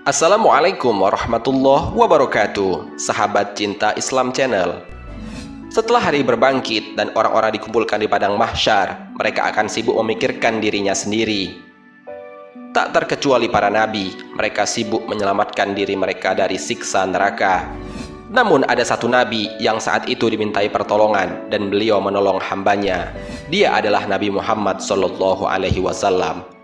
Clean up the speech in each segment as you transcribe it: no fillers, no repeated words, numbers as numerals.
Assalamualaikum warahmatullahi wabarakatuh, sahabat cinta Islam Channel. Setelah hari berbangkit dan orang-orang dikumpulkan di padang mahsyar, mereka akan sibuk memikirkan dirinya sendiri. Tak terkecuali para nabi, mereka sibuk menyelamatkan diri mereka dari siksa neraka. Namun ada satu nabi yang saat itu dimintai pertolongan dan beliau menolong hambanya. Dia adalah Nabi Muhammad SAW.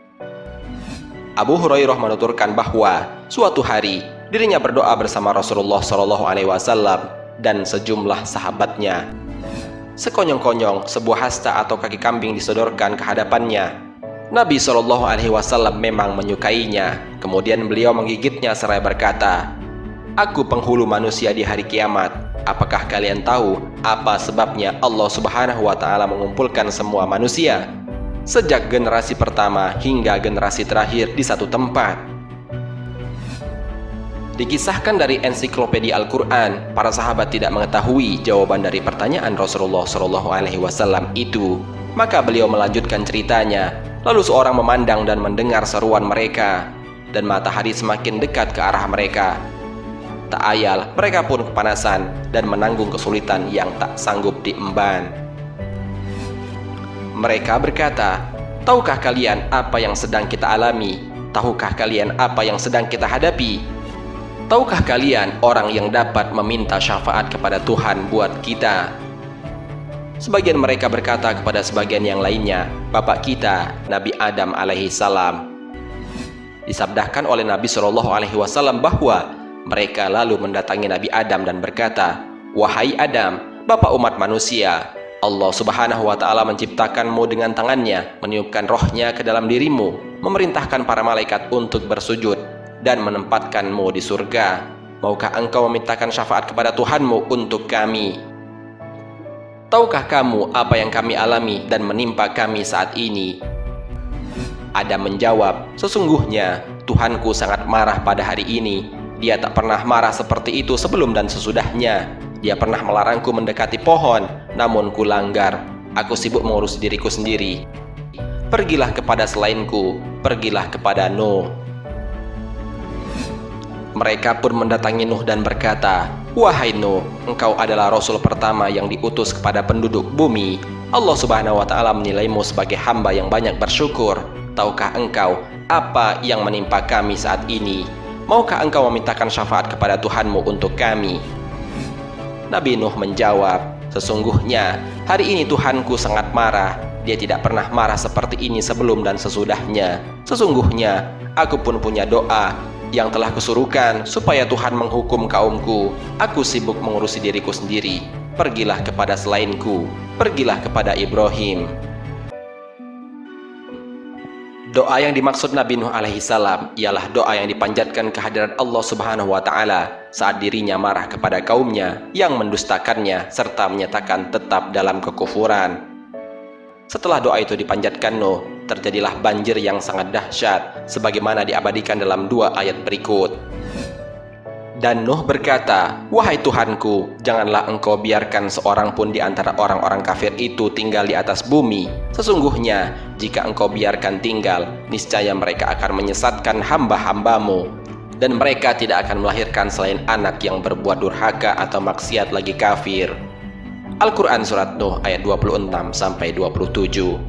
Abu Hurairah menuturkan bahwa suatu hari dirinya berdoa bersama Rasulullah SAW dan sejumlah sahabatnya. Sekonyong-konyong sebuah hasta atau kaki kambing disodorkan ke hadapannya. Nabi SAW memang menyukainya. Kemudian beliau menggigitnya seraya berkata, "Aku penghulu manusia di hari kiamat. Apakah kalian tahu apa sebabnya Allah Subhanahu wa Ta'ala mengumpulkan semua manusia? Sejak generasi pertama hingga generasi terakhir di satu tempat." Dikisahkan dari ensiklopedia Al-Quran, para sahabat tidak mengetahui jawaban dari pertanyaan Rasulullah SAW itu. Maka beliau melanjutkan ceritanya. Lalu seorang memandang dan mendengar seruan mereka, dan matahari semakin dekat ke arah mereka. Tak ayal, mereka pun kepanasan dan menanggung kesulitan yang tak sanggup diemban. Mereka berkata, "Tahukah kalian apa yang sedang kita alami? Tahukah kalian apa yang sedang kita hadapi? Tahukah kalian orang yang dapat meminta syafaat kepada Tuhan buat kita?" Sebagian mereka berkata kepada sebagian yang lainnya, "Bapak kita, Nabi Adam alaihissalam." Disabdakan oleh Nabi SAW bahwa mereka lalu mendatangi Nabi Adam dan berkata, "Wahai Adam, bapak umat manusia, Allah Subhanahu wa Ta'ala menciptakanmu dengan tangannya, meniupkan rohnya ke dalam dirimu, memerintahkan para malaikat untuk bersujud, dan menempatkanmu di surga. Maukah engkau memintakan syafaat kepada Tuhanmu untuk kami? Tahukah kamu apa yang kami alami dan menimpa kami saat ini?" Adam menjawab, "Sesungguhnya Tuhanku sangat marah pada hari ini. Dia tak pernah marah seperti itu sebelum dan sesudahnya. Dia pernah melarangku mendekati pohon, namun ku langgar. Aku sibuk mengurus diriku sendiri. Pergilah kepada selainku, pergilah kepada Nuh." Mereka pun mendatangi Nuh dan berkata, "Wahai Nuh, engkau adalah Rasul pertama yang diutus kepada penduduk bumi. Allah Subhanahu wa Ta'ala menilaimu sebagai hamba yang banyak bersyukur. Tahukah engkau apa yang menimpa kami saat ini? Maukah engkau memintakan syafaat kepada Tuhanmu untuk kami?" Nabi Nuh menjawab, "Sesungguhnya hari ini Tuhanku sangat marah. Dia tidak pernah marah seperti ini sebelum dan sesudahnya. Sesungguhnya aku pun punya doa yang telah kusuruhkan supaya Tuhan menghukum kaumku. Aku sibuk mengurusi diriku sendiri. Pergilah kepada selainku, pergilah kepada Ibrahim." Doa yang dimaksud Nabi Nuh alaihissalam ialah doa yang dipanjatkan kehadirat Allah Subhanahu wa Ta'ala saat dirinya marah kepada kaumnya yang mendustakannya serta menyatakan tetap dalam kekufuran. Setelah doa itu dipanjatkan Nuh, terjadilah banjir yang sangat dahsyat sebagaimana diabadikan dalam 2 ayat berikut. Dan Nuh berkata, "Wahai Tuhanku, janganlah engkau biarkan seorang pun di antara orang-orang kafir itu tinggal di atas bumi. Sesungguhnya, jika engkau biarkan tinggal, niscaya mereka akan menyesatkan hamba-hambamu, dan mereka tidak akan melahirkan selain anak yang berbuat durhaka atau maksiat lagi kafir." Al-Quran Surat Nuh ayat 26-27.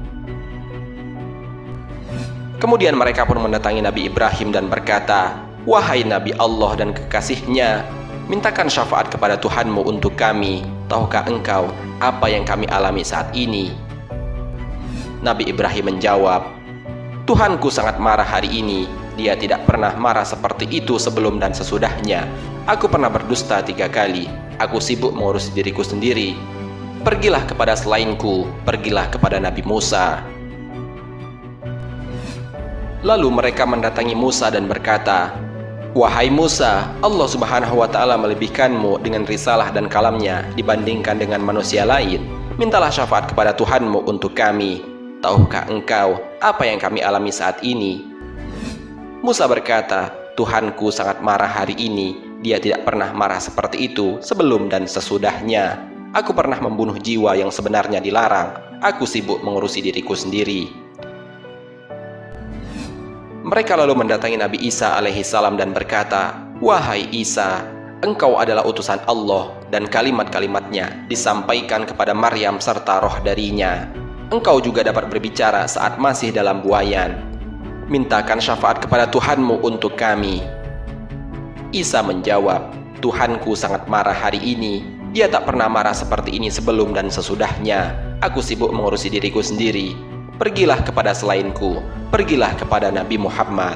Kemudian mereka pun mendatangi Nabi Ibrahim dan berkata, "Wahai Nabi Allah dan kekasihnya, mintakan syafaat kepada Tuhanmu untuk kami. Tahukah engkau apa yang kami alami saat ini?" Nabi Ibrahim menjawab, "Tuhanku sangat marah hari ini. Dia tidak pernah marah seperti itu sebelum dan sesudahnya. Aku pernah berdusta 3 kali. Aku sibuk mengurus diriku sendiri. Pergilah kepada selainku, pergilah kepada Nabi Musa." Lalu mereka mendatangi Musa dan berkata, "Wahai Musa, Allah Subhanahu wa Ta'ala melebihkanmu dengan risalah dan kalamnya dibandingkan dengan manusia lain. Mintalah syafaat kepada Tuhanmu untuk kami. Tahukah engkau apa yang kami alami saat ini?" Musa berkata, "Tuhanku sangat marah hari ini. Dia tidak pernah marah seperti itu sebelum dan sesudahnya. Aku pernah membunuh jiwa yang sebenarnya dilarang. Aku sibuk mengurusi diriku sendiri." Mereka lalu mendatangi Nabi Isa alaihi salam dan berkata, "Wahai Isa, engkau adalah utusan Allah dan kalimat-kalimatnya disampaikan kepada Maryam serta roh darinya. Engkau juga dapat berbicara saat masih dalam buayan. Mintakan syafaat kepada Tuhanmu untuk kami." Isa menjawab, "Tuhanku sangat marah hari ini. Dia tak pernah marah seperti ini sebelum dan sesudahnya. Aku sibuk mengurusi diriku sendiri. Pergilah kepada selainku. Pergilah kepada Nabi Muhammad."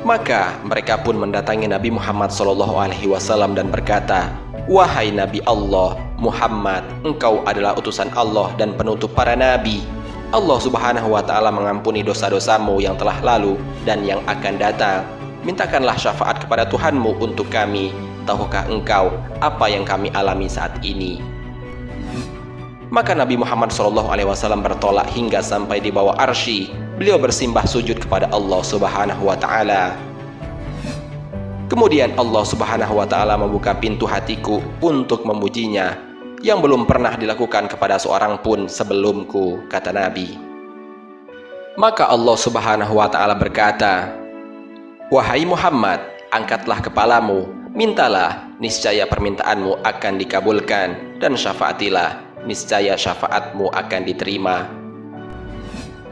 Maka mereka pun mendatangi Nabi Muhammad SAW dan berkata, "Wahai Nabi Allah, Muhammad, engkau adalah utusan Allah dan penutup para nabi. Allah Subhanahu wa Ta'ala mengampuni dosa-dosamu yang telah lalu dan yang akan datang. Mintakanlah syafaat kepada Tuhanmu untuk kami. Tahukah engkau apa yang kami alami saat ini?" Maka Nabi Muhammad SAW bertolak hingga sampai di bawah arsy. Beliau bersimbah sujud kepada Allah Subhanahu wa Ta'ala. Kemudian Allah Subhanahu wa Ta'ala membuka pintu hatiku untuk memujinya, yang belum pernah dilakukan kepada seorang pun sebelumku, kata Nabi. Maka Allah Subhanahu wa Ta'ala berkata, "Wahai Muhammad, angkatlah kepalamu, mintalah, niscaya permintaanmu akan dikabulkan, dan syafaatilah, niscaya syafaatmu akan diterima."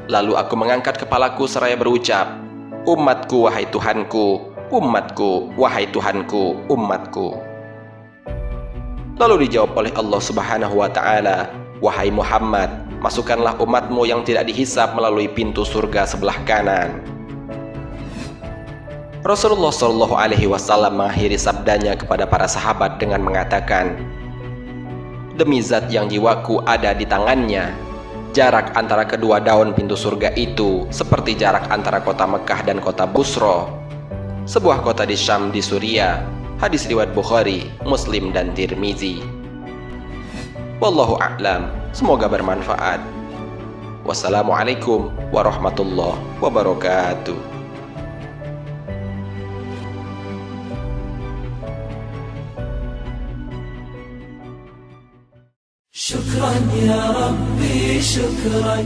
Lalu aku mengangkat kepalaku seraya berucap, "Umatku, wahai Tuhanku, umatku, wahai Tuhanku, umatku." Lalu dijawab oleh Allah Subhanahu wa Ta'ala, "Wahai Muhammad, masukkanlah umatmu yang tidak dihisab melalui pintu surga sebelah kanan." Rasulullah SAW mengakhiri sabdanya kepada para sahabat dengan mengatakan, "Demi zat yang jiwaku ada di tangannya, jarak antara kedua daun pintu surga itu seperti jarak antara kota Mekah dan kota Busra, sebuah kota di Syam di Suriah." Hadis riwayat Bukhari, Muslim, dan Tirmizi. Wallahu a'lam. Semoga bermanfaat. Wassalamualaikum warahmatullahi wabarakatuh. شكرا يا ربي شكرا